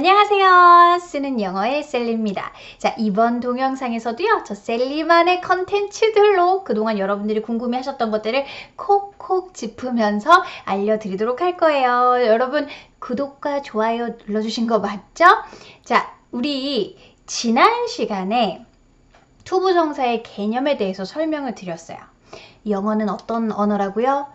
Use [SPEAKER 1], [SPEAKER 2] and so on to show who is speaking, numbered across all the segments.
[SPEAKER 1] 안녕하세요. 쓰는 영어의 셀리입니다. 자, 이번 동영상에서도요, 저 셀리만의 컨텐츠들로 그동안 여러분들이 궁금해하셨던 것들을 콕콕 짚으면서 알려드리도록 할 거예요. 여러분, 구독과 좋아요 눌러주신 거 맞죠? 자, 우리 지난 시간에 투부정사의 개념에 대해서 설명을 드렸어요. 영어는 어떤 언어라고요?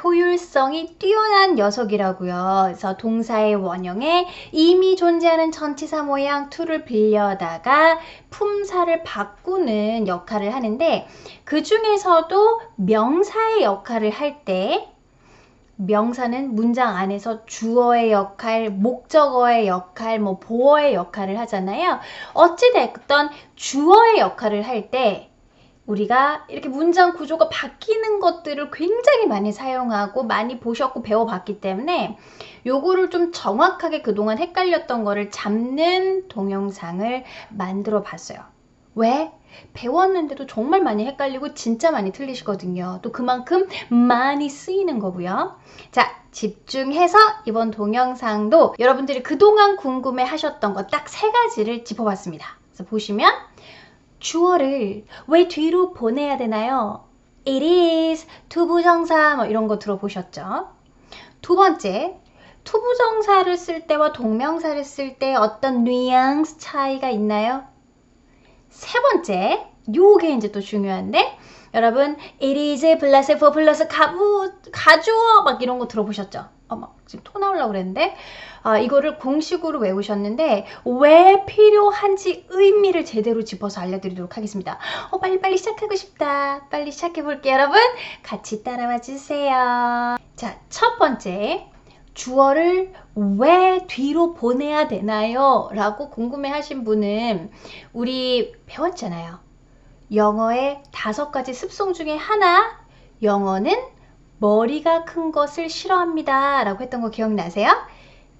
[SPEAKER 1] 효율성이 뛰어난 녀석이라고요. 그래서 동사의 원형에 이미 존재하는 전치사 모양 to를 빌려다가 품사를 바꾸는 역할을 하는데 그 중에서도 명사의 역할을 할 때 명사는 문장 안에서 주어의 역할, 목적어의 역할, 보어의 역할을 하잖아요. 어찌됐든 주어의 역할을 할 때 우리가 이렇게 문장 구조가 바뀌는 것들을 굉장히 많이 사용하고 많이 보셨고 배워봤기 때문에 요거를 좀 정확하게 그동안 헷갈렸던 거를 잡는 동영상을 만들어 봤어요. 왜? 배웠는데도 정말 많이 헷갈리고 진짜 많이 틀리시거든요. 또 그만큼 많이 쓰이는 거고요. 자, 집중해서 이번 동영상도 여러분들이 그동안 궁금해 하셨던 거 딱 3가지를 짚어봤습니다. 그래서 보시면 주어를 왜 뒤로 보내야 되나요? It is, 투부정사 이런 거 들어보셨죠? 두 번째, 투부정사를 쓸 때와 동명사를 쓸 때 어떤 뉘앙스 차이가 있나요? 세 번째, 요게 이제 또 중요한데 여러분 it is 플러스 for 플러스 가주어 이런 거 들어보셨죠? 지금 토 나오려고 그랬는데 이거를 공식으로 외우셨는데 왜 필요한지 의미를 제대로 짚어서 알려드리도록 하겠습니다. 빨리 시작하고 싶다. 빨리 시작해볼게요. 여러분 같이 따라와 주세요. 자, 첫 번째, 주어를 왜 뒤로 보내야 되나요? 라고 궁금해하신 분은 우리 배웠잖아요. 영어의 5가지 습성 중에 하나, 영어는 머리가 큰 것을 싫어합니다 라고 했던 거 기억나세요?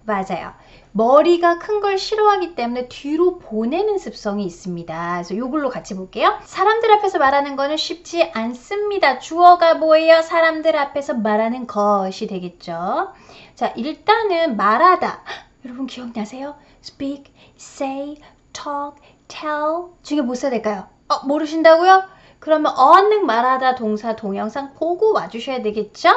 [SPEAKER 1] 맞아요. 머리가 큰 걸 싫어하기 때문에 뒤로 보내는 습성이 있습니다. 그래서 이걸로 같이 볼게요. 사람들 앞에서 말하는 거는 쉽지 않습니다. 주어가 뭐예요? 사람들 앞에서 말하는 것이 되겠죠. 자, 일단은 말하다. 여러분 기억나세요? speak, say, talk, tell 중에 뭐 써야 될까요? 모르신다고요? 그러면 어능 말하다 동사 동영상 보고 와주셔야 되겠죠?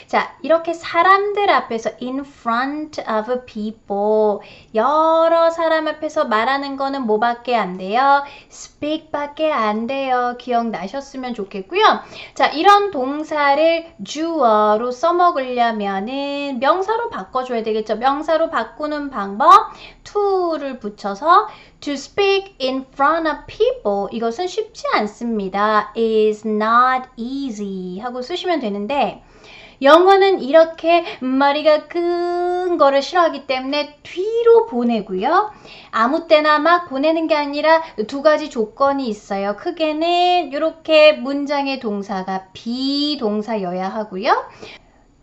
[SPEAKER 1] 자, 이렇게 사람들 앞에서 in front of people 여러 사람 앞에서 말하는 거는 뭐밖에 안 돼요? speak 밖에 안 돼요. 기억나셨으면 좋겠고요. 자, 이런 동사를 주어로 써먹으려면은 명사로 바꿔줘야 되겠죠? 명사로 바꾸는 방법 to를 붙여서 to speak in front of people 이것은 쉽지 않습니다. is not easy 하고 쓰시면 되는데 영어는 이렇게 머리가 큰 거를 싫어하기 때문에 뒤로 보내고요. 아무 때나 막 보내는 게 아니라 2가지 조건이 있어요. 크게는 이렇게 문장의 동사가 비동사여야 하고요.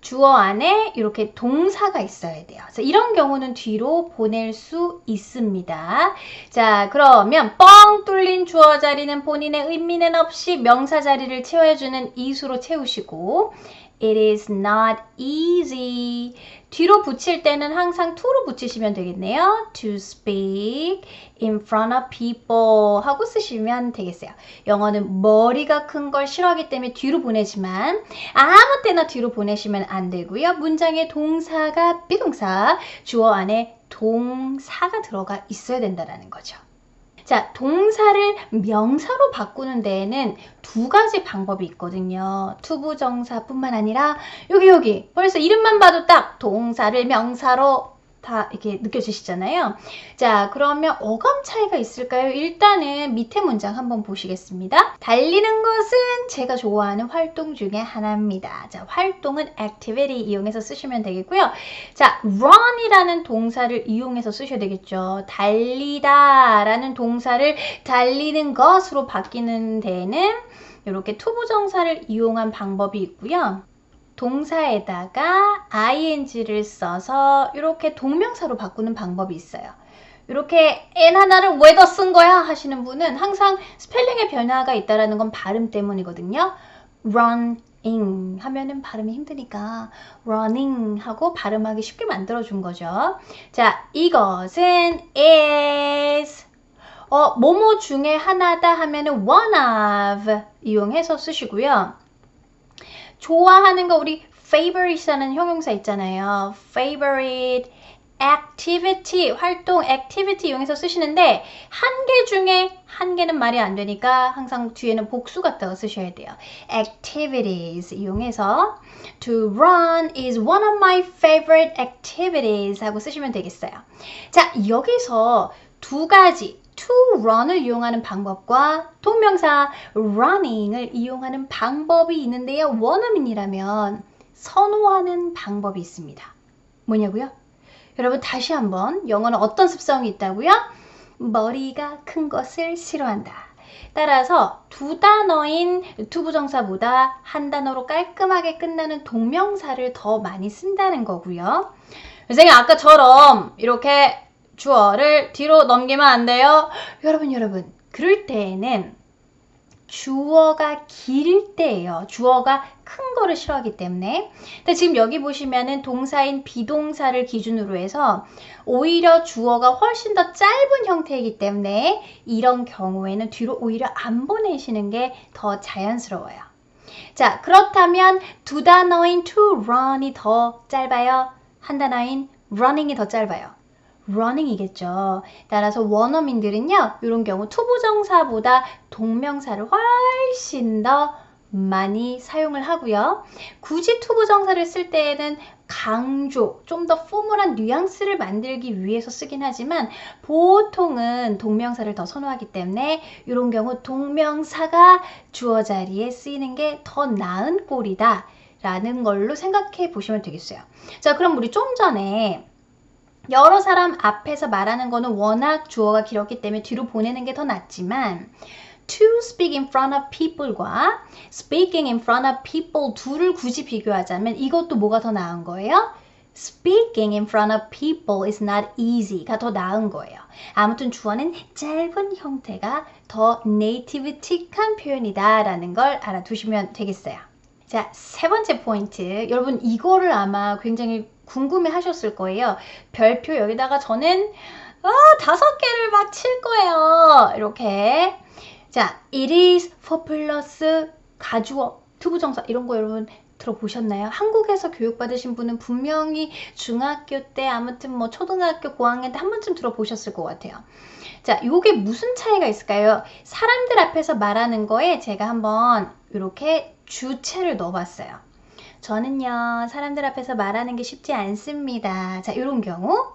[SPEAKER 1] 주어 안에 이렇게 동사가 있어야 돼요. 그래서 이런 경우는 뒤로 보낼 수 있습니다. 자, 그러면 뻥 뚫린 주어 자리는 본인의 의미는 없이 명사 자리를 채워주는 is로 채우시고 It is not easy. 뒤로 붙일 때는 항상 to로 붙이시면 되겠네요. To speak in front of people 하고 쓰시면 되겠어요. 영어는 머리가 큰 걸 싫어하기 때문에 뒤로 보내지만 아무 때나 뒤로 보내시면 안 되고요. 문장의 동사가 비동사, 주어 안에 동사가 들어가 있어야 된다는 거죠. 자, 동사를 명사로 바꾸는 데에는 2가지 방법이 있거든요. 투부정사뿐만 아니라 여기 벌써 이름만 봐도 딱 동사를 명사로 다 이렇게 느껴지시잖아요. 자, 그러면 어감 차이가 있을까요? 일단은 밑에 문장 한번 보시겠습니다. 달리는 것은 제가 좋아하는 활동 중에 하나입니다. 자, 활동은 activity 이용해서 쓰시면 되겠고요. 자, run이라는 동사를 이용해서 쓰셔야 되겠죠. 달리다 라는 동사를 달리는 것으로 바뀌는 데에는 이렇게 투부정사를 이용한 방법이 있고요. 동사에다가 ing를 써서 이렇게 동명사로 바꾸는 방법이 있어요. 이렇게 N 하나를 왜 더 쓴 거야? 하시는 분은 항상 스펠링의 변화가 있다는 건 발음 때문이거든요. run, ing 하면은 발음이 힘드니까 running 하고 발음하기 쉽게 만들어준 거죠. 자, 이것은 is 뭐뭐 중에 하나다 하면은 one of 이용해서 쓰시고요. 좋아하는 거 우리 favorite라는 형용사 있잖아요. favorite, activity, 활동, activity 이용해서 쓰시는데 한 개 중에 한 개는 말이 안 되니까 항상 뒤에는 복수 갖다가 쓰셔야 돼요. activities 이용해서 to run is one of my favorite activities 하고 쓰시면 되겠어요. 자, 여기서 두 가지 to run을 이용하는 방법과 동명사 running을 이용하는 방법이 있는데요. 원어민이라면 선호하는 방법이 있습니다. 뭐냐고요? 여러분 다시 한번 영어는 어떤 습성이 있다고요? 머리가 큰 것을 싫어한다. 따라서 두 단어인 투부정사보다 한 단어로 깔끔하게 끝나는 동명사를 더 많이 쓴다는 거고요. 선생님 아까처럼 이렇게 주어를 뒤로 넘기면 안 돼요. 여러분 그럴 때에는 주어가 길 때예요. 주어가 큰 거를 싫어하기 때문에. 근데 지금 여기 보시면은 동사인 비동사를 기준으로 해서 오히려 주어가 훨씬 더 짧은 형태이기 때문에 이런 경우에는 뒤로 오히려 안 보내시는 게 더 자연스러워요. 자, 그렇다면 두 단어인 to run이 더 짧아요? 한 단어인 running이 더 짧아요? running이겠죠. 따라서 원어민들은요, 이런 경우 투부정사보다 동명사를 훨씬 더 많이 사용을 하고요. 굳이 투부정사를 쓸 때에는 강조, 좀 더 포멀한 뉘앙스를 만들기 위해서 쓰긴 하지만 보통은 동명사를 더 선호하기 때문에 이런 경우 동명사가 주어 자리에 쓰이는 게 더 나은 꼴이다 라는 걸로 생각해 보시면 되겠어요. 자, 그럼 우리 좀 전에 여러 사람 앞에서 말하는 거는 워낙 주어가 길었기 때문에 뒤로 보내는 게 더 낫지만 to speak in front of people과 speaking in front of people 둘을 굳이 비교하자면 이것도 뭐가 더 나은 거예요? Speaking in front of people is not easy가 더 나은 거예요. 아무튼 주어는 짧은 형태가 더 네이티브틱한 표현이다 라는 걸 알아두시면 되겠어요. 자, 세 번째 포인트. 여러분 이거를 아마 굉장히 궁금해 하셨을 거예요. 별표 여기다가 저는 5개를 막 칠 거예요. 이렇게. 자, it is for 플러스 가주어, 투부정사 이런 거 여러분 들어보셨나요? 한국에서 교육받으신 분은 분명히 중학교 때 아무튼 뭐 초등학교 고학년 때 한 번쯤 들어보셨을 것 같아요. 자, 요게 무슨 차이가 있을까요? 사람들 앞에서 말하는 거에 제가 한번 이렇게 주체를 넣어봤어요. 저는요, 사람들 앞에서 말하는 게 쉽지 않습니다. 자, 이런 경우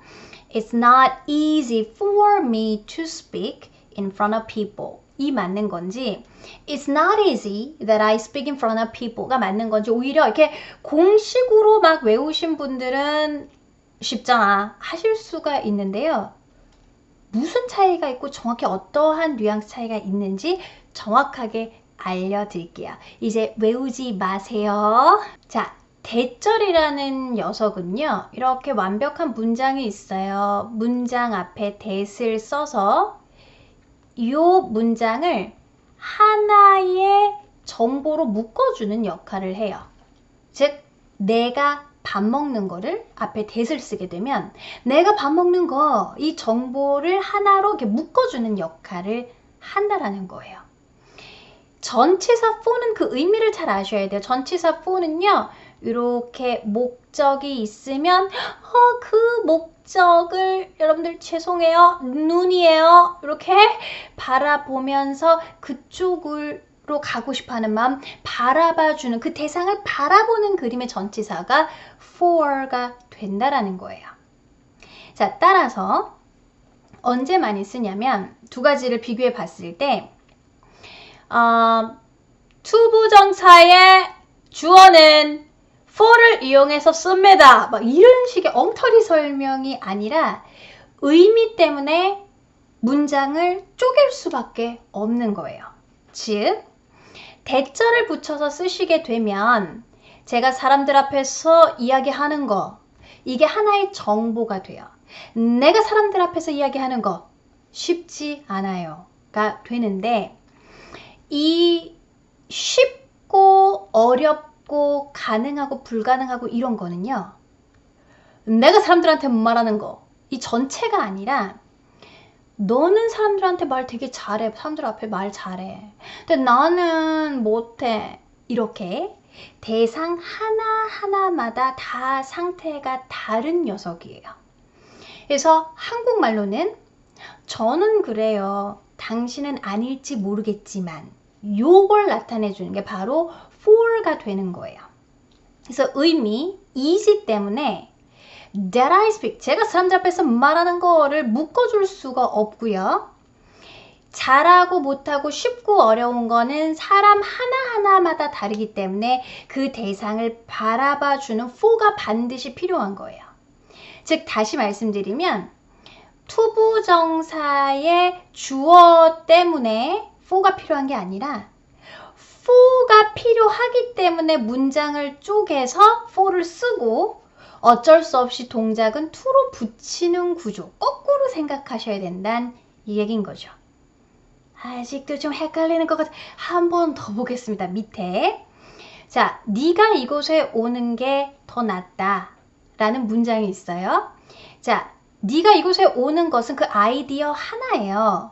[SPEAKER 1] It's not easy for me to speak in front of people. 이 맞는 건지 It's not easy that I speak in front of people가 맞는 건지 오히려 이렇게 공식으로 막 외우신 분들은 쉽잖아 하실 수가 있는데요. 무슨 차이가 있고 정확히 어떠한 뉘앙스 차이가 있는지 정확하게 알려드릴게요. 이제 외우지 마세요. 자, 대절이라는 녀석은요. 이렇게 완벽한 문장이 있어요. 문장 앞에 that을 써서 이 문장을 하나의 정보로 묶어주는 역할을 해요. 즉, 내가 밥 먹는 거를 앞에 that을 쓰게 되면 내가 밥 먹는 거, 이 정보를 하나로 이렇게 묶어주는 역할을 한다라는 거예요. 전치사 for는 그 의미를 잘 아셔야 돼요. 전치사 for는요. 이렇게 목적이 있으면 그 목적을 여러분들 죄송해요. 눈이에요. 이렇게 바라보면서 그쪽으로 가고 싶어하는 마음 바라봐주는 그 대상을 바라보는 그림의 전치사가 for가 된다라는 거예요. 자, 따라서 언제 많이 쓰냐면 두 가지를 비교해 봤을 때 투부정사의 주어는 for를 이용해서 씁니다. 막 이런 식의 엉터리 설명이 아니라 의미 때문에 문장을 쪼갤 수밖에 없는 거예요. 즉, 대절을 붙여서 쓰시게 되면 제가 사람들 앞에서 이야기하는 거 이게 하나의 정보가 돼요. 내가 사람들 앞에서 이야기하는 거 쉽지 않아요가 되는데 이 쉽고 쉽고 가능하고 불가능하고 이런 거는요. 내가 사람들한테 말하는 거 이 전체가 아니라 너는 사람들한테 말 되게 잘해. 사람들 앞에 말 잘해. 근데 나는 못해. 이렇게 대상 하나하나마다 다 상태가 다른 녀석이에요. 그래서 한국말로는 저는 그래요. 당신은 아닐지 모르겠지만 요걸 나타내 주는 게 바로 for가 되는 거예요. 그래서 의미 easy 때문에 that I speak 제가 사람들 앞에서 말하는 거를 묶어줄 수가 없고요. 잘하고 못하고 쉽고 어려운 거는 사람 하나하나마다 다르기 때문에 그 대상을 바라봐주는 for가 반드시 필요한 거예요. 즉 다시 말씀드리면 투부정사의 주어 때문에 for가 필요한 게 아니라 for가 필요하기 때문에 문장을 쪼개서 for를 쓰고 어쩔 수 없이 동작은 to로 붙이는 구조, 거꾸로 생각하셔야 된다는 이 얘기인 거죠. 아직도 좀 헷갈리는 것 같아. 한 번 더 보겠습니다. 밑에. 자, 네가 이곳에 오는 게 더 낫다 라는 문장이 있어요. 자, 네가 이곳에 오는 것은 그 아이디어 하나예요.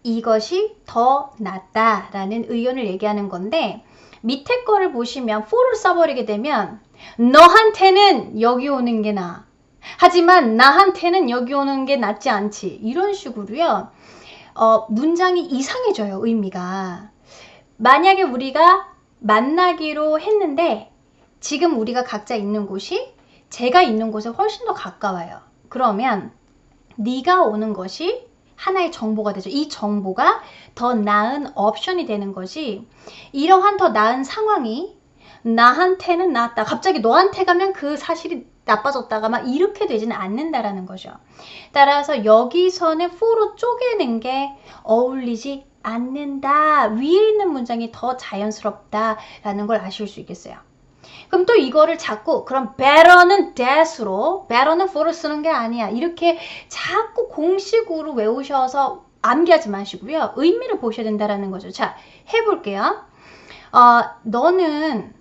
[SPEAKER 1] 이것이 더 낫다 라는 의견을 얘기하는 건데 밑에 거를 보시면 for를 써버리게 되면 너한테는 여기 오는 게 나아. 하지만 나한테는 여기 오는 게 낫지 않지. 이런 식으로요. 문장이 이상해져요. 의미가. 만약에 우리가 만나기로 했는데 지금 우리가 각자 있는 곳이 제가 있는 곳에 훨씬 더 가까워요. 그러면 네가 오는 것이 하나의 정보가 되죠. 이 정보가 더 나은 옵션이 되는 것이 이러한 더 나은 상황이 나한테는 낫다. 갑자기 너한테 가면 그 사실이 나빠졌다가 막 이렇게 되지는 않는다라는 거죠. 따라서 여기서는 for로 쪼개는 게 어울리지 않는다. 위에 있는 문장이 더 자연스럽다라는 걸 아실 수 있겠어요. 그럼 또 이거를 자꾸 그럼 better는 that으로 better는 for를 쓰는 게 아니야. 이렇게 자꾸 공식으로 외우셔서 암기하지 마시고요. 의미를 보셔야 된다라는 거죠. 자, 해볼게요. 너는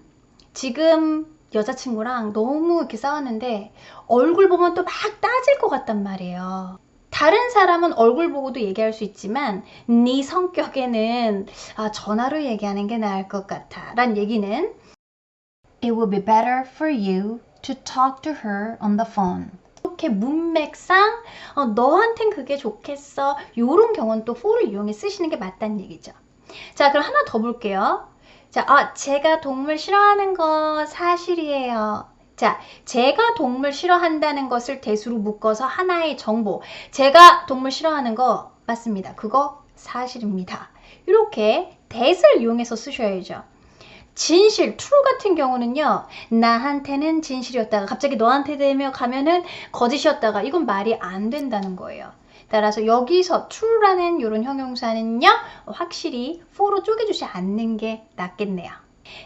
[SPEAKER 1] 지금 여자친구랑 너무 이렇게 싸웠는데 얼굴 보면 또 막 따질 것 같단 말이에요. 다른 사람은 얼굴 보고도 얘기할 수 있지만 네 성격에는 전화로 얘기하는 게 나을 것 같아 란 얘기는 It will be better for you to talk to her on the phone. 이렇게 문맥상 너한텐 그게 좋겠어. 이런 경우는 또 for를 이용해 쓰시는 게 맞다는 얘기죠. 자, 그럼 하나 더 볼게요. 자, 제가 동물 싫어하는 거 사실이에요. 자, 제가 동물 싫어한다는 것을 대수로 묶어서 하나의 정보. 제가 동물 싫어하는 거 맞습니다. 그거 사실입니다. 이렇게 that을 이용해서 쓰셔야죠. 진실, true 같은 경우는요. 나한테는 진실이었다가 갑자기 너한테 되며 가면은 거짓이었다가 이건 말이 안 된다는 거예요. 따라서 여기서 true라는 이런 형용사는요. 확실히 for로 쪼개주지 않는 게 낫겠네요.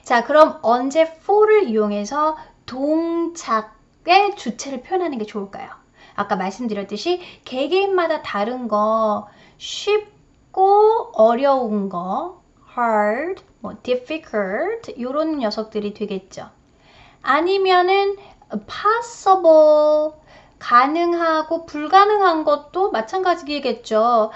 [SPEAKER 1] 자, 그럼 언제 for를 이용해서 동작의 주체를 표현하는 게 좋을까요? 아까 말씀드렸듯이 개개인마다 다른 거 쉽고 어려운 거 hard, difficult 이런 녀석들이 되겠죠. 아니면은 possible 가능하고 불가능한 것도 마찬가지겠죠.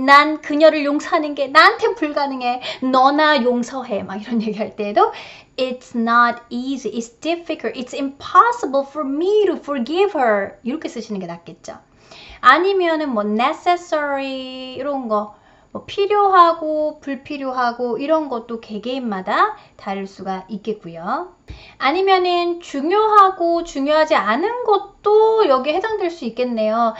[SPEAKER 1] 난 그녀를 용서하는 게 나한테 불가능해. 너나 용서해. 막 이런 얘기할 때도 It's not easy. It's difficult. It's impossible for me to forgive her. 이렇게 쓰시는 게 낫겠죠. 아니면은 necessary 이런 거 필요하고 불필요하고 이런 것도 개개인마다 다를 수가 있겠고요. 아니면은 중요하고 중요하지 않은 것도 여기에 해당될 수 있겠네요.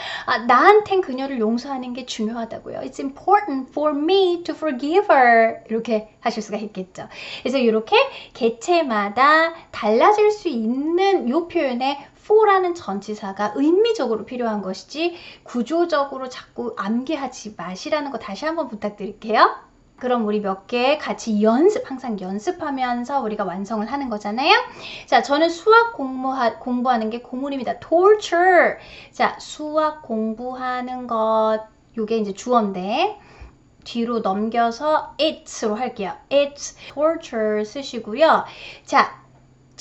[SPEAKER 1] 나한텐 그녀를 용서하는 게 중요하다고요. It's important for me to forgive her. 이렇게 하실 수가 있겠죠. 그래서 이렇게 개체마다 달라질 수 있는 이 표현에 for라는 전치사가 의미적으로 필요한 것이지 구조적으로 자꾸 암기하지 마시라는 거 다시 한번 부탁드릴게요. 그럼 우리 몇 개 같이 항상 연습하면서 우리가 완성을 하는 거잖아요. 자, 저는 수학 공부하는 게 고문입니다. torture. 자, 수학 공부하는 것, 요게 이제 주어인데, 뒤로 넘겨서 it로 할게요. It's torture 쓰시고요. 자,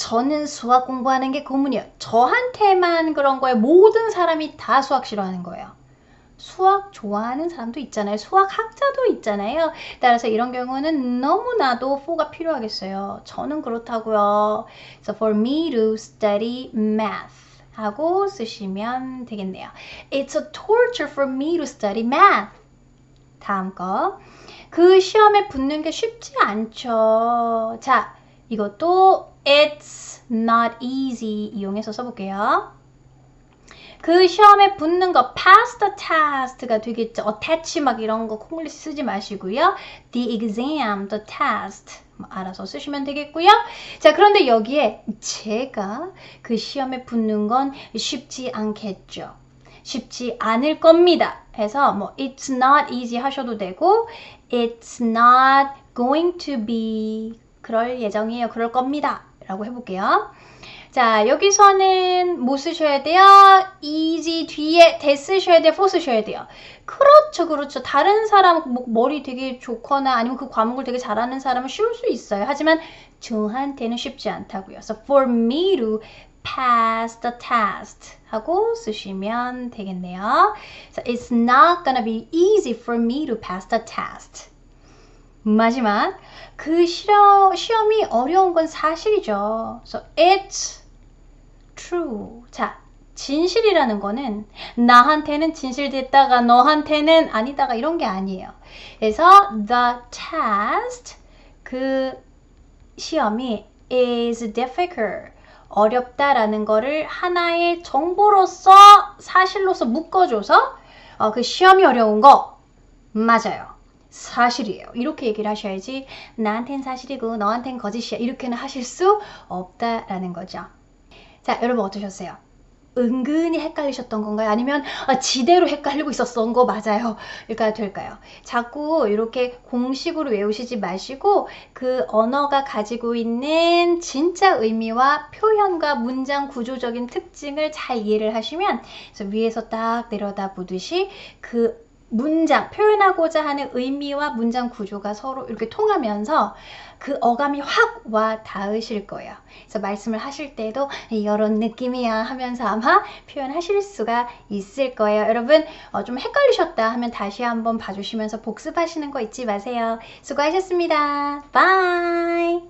[SPEAKER 1] 저는 수학 공부하는 게 고문이에요. 저한테만 그런 거예요. 모든 사람이 다 수학 싫어하는 거예요. 수학 좋아하는 사람도 있잖아요. 수학학자도 있잖아요. 따라서 이런 경우는 너무나도 for가 필요하겠어요. 저는 그렇다고요. So for me to study math 하고 쓰시면 되겠네요. It's a torture for me to study math. 다음 거. 그 시험에 붙는 게 쉽지 않죠. 자, 이것도 it's not easy 이용해서 써볼게요. 그 시험에 붙는 거 pass the test가 되겠죠. attach 막 이런 거 콩글리시 쓰지 마시고요. the exam, the test 알아서 쓰시면 되겠고요. 자, 그런데 여기에 제가 그 시험에 붙는 건 쉽지 않겠죠. 쉽지 않을 겁니다. 해서 뭐 it's not easy 하셔도 되고 it's not going to be 그럴 예정이에요. 그럴 겁니다. 라고 해볼게요. 자, 여기서는 뭐 쓰셔야 돼요? easy 뒤에 that 쓰셔야 돼요? for 쓰셔야 돼요? 그렇죠, 그렇죠. 다른 사람 뭐 머리 되게 좋거나 아니면 그 과목을 되게 잘하는 사람은 쉬울 수 있어요. 하지만 저한테는 쉽지 않다고요. So for me to pass the test 하고 쓰시면 되겠네요. So it's not gonna be easy for me to pass the test. 마지막, 그 시험이 어려운 건 사실이죠. So it's true. 자, 진실이라는 거는 나한테는 진실됐다가 너한테는 아니다가 이런 게 아니에요. 그래서 the test, 그 시험이 is difficult. 어렵다라는 거를 하나의 정보로서 사실로서 묶어줘서 그 시험이 어려운 거 맞아요. 사실이에요. 이렇게 얘기를 하셔야지 나한텐 사실이고 너한텐 거짓이야. 이렇게는 하실 수 없다라는 거죠. 자, 여러분 어떠셨어요? 은근히 헷갈리셨던 건가요? 아니면 지대로 헷갈리고 있었던 거 맞아요? 그러니까 될까요? 자꾸 이렇게 공식으로 외우시지 마시고 그 언어가 가지고 있는 진짜 의미와 표현과 문장 구조적인 특징을 잘 이해를 하시면 그래서 위에서 딱 내려다보듯이 그 문장, 표현하고자 하는 의미와 문장 구조가 서로 이렇게 통하면서 그 어감이 확 와 닿으실 거예요. 그래서 말씀을 하실 때도 이런 느낌이야 하면서 아마 표현하실 수가 있을 거예요. 여러분 좀 헷갈리셨다 하면 다시 한번 봐주시면서 복습하시는 거 잊지 마세요. 수고하셨습니다. 바이.